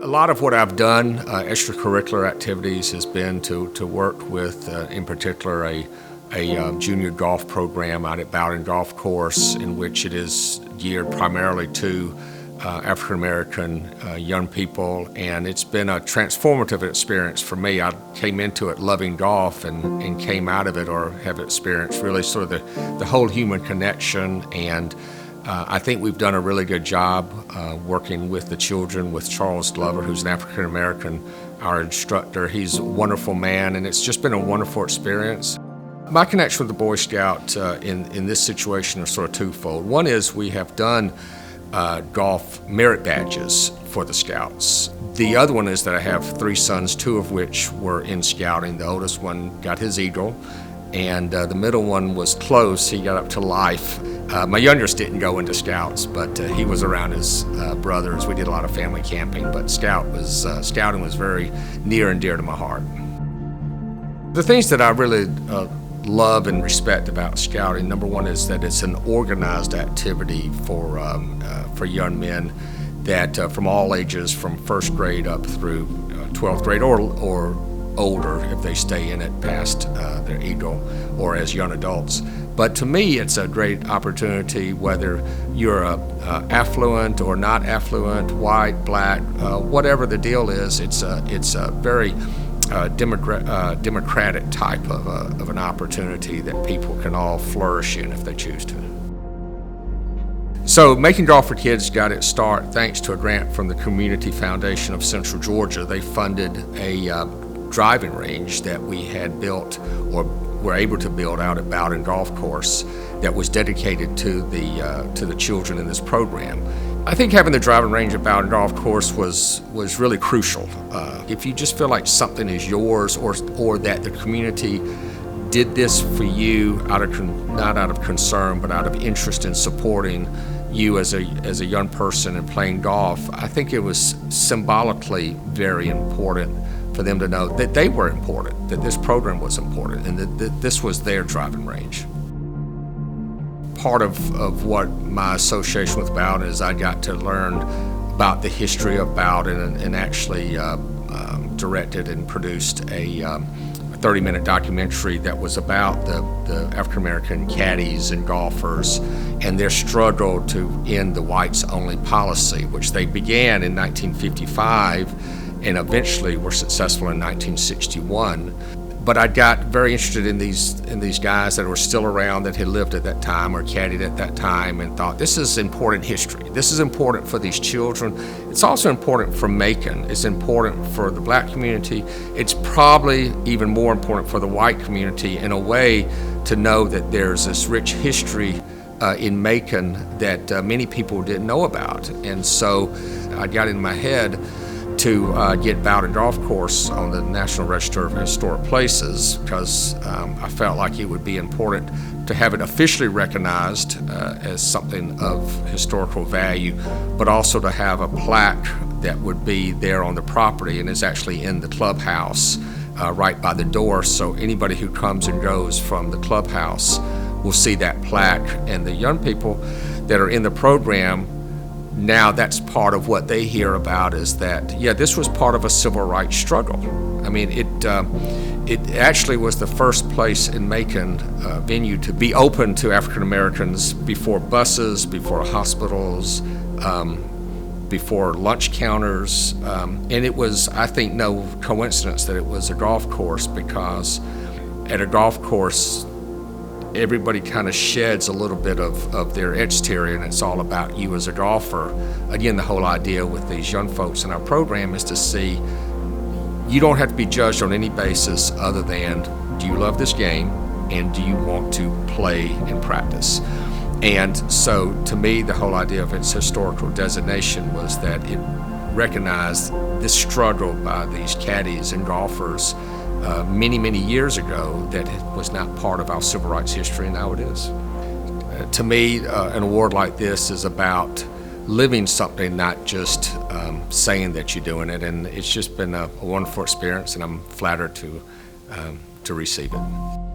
A lot of what I've done, extracurricular activities, has been to work with, in particular, a junior golf program out at Bowden Golf Course, in which it is geared primarily to African American young people, and it's been a transformative experience for me. I came into it loving golf and came out of it, or have experienced really sort of the whole human connection, and I think we've done a really good job working with the children, with Charles Glover, who's an African American, our instructor. He's a wonderful man, and it's just been a wonderful experience. My connection with the Boy Scout in this situation are sort of twofold. One is we have done golf merit badges for the Scouts. The other one is that I have 3 sons, 2 of which were in scouting. The oldest one got his Eagle, and the middle one was close. He got up to life. My youngest didn't go into Scouts, but he was around his brothers. We did a lot of family camping, but scouting was very near and dear to my heart. The things that I really love and respect about scouting, number one, is that it's an organized activity for young men that from all ages, from first grade up through 12th grade or older if they stay in it past their Eagle, or as young adults. But to me, it's a great opportunity, whether you're affluent or not affluent, white, black, whatever the deal is. It's a very democratic type of an opportunity that people can all flourish in if they choose to. So Making Golf for Kids got its start thanks to a grant from the Community Foundation of Central Georgia. They funded a driving range that we had built, or were able to build, out at Bowden Golf Course, that was dedicated to the children in this program. I think having the driving range at Bowden Golf Course was really crucial. If you just feel like something is yours, or that the community did this for you not out of concern, but out of interest in supporting you as a young person and playing golf, I think it was symbolically very important for them to know that they were important, that this program was important, and that this was their driving range. Part of what my association with Bowden is, I got to learn about the history of Bowden and actually directed and produced a 30-minute documentary that was about the African-American caddies and golfers and their struggle to end the whites-only policy, which they began in 1955 and eventually were successful in 1961. But I got very interested in these guys that were still around, that had lived at that time or caddied at that time, and thought, this is important history. This is important for these children. It's also important for Macon. It's important for the black community. It's probably even more important for the white community, in a way, to know that there's this rich history in Macon that many people didn't know about. And so I got in my head to get Bowden Golf Course on the National Register of Historic Places, because I felt like it would be important to have it officially recognized as something of historical value, but also to have a plaque that would be there on the property and is actually in the clubhouse right by the door, so anybody who comes and goes from the clubhouse will see that plaque. And the young people that are in the program, now that's part of what they hear about, is that, yeah, this was part of a civil rights struggle. I mean, it actually was the first place in Macon venue to be open to African Americans before buses, before hospitals, before lunch counters. And it was, I think, no coincidence that it was a golf course, because at a golf course, everybody kind of sheds a little bit of their exterior, and it's all about you as a golfer. Again, the whole idea with these young folks in our program is to see you don't have to be judged on any basis other than, do you love this game and do you want to play and practice? And so to me, the whole idea of its historical designation was that it recognized this struggle by these caddies and golfers many years ago that was not part of our civil rights history, and now it is. To me, an award like this is about living something, not just saying that you're doing it, and it's just been a wonderful experience, and I'm flattered to receive it.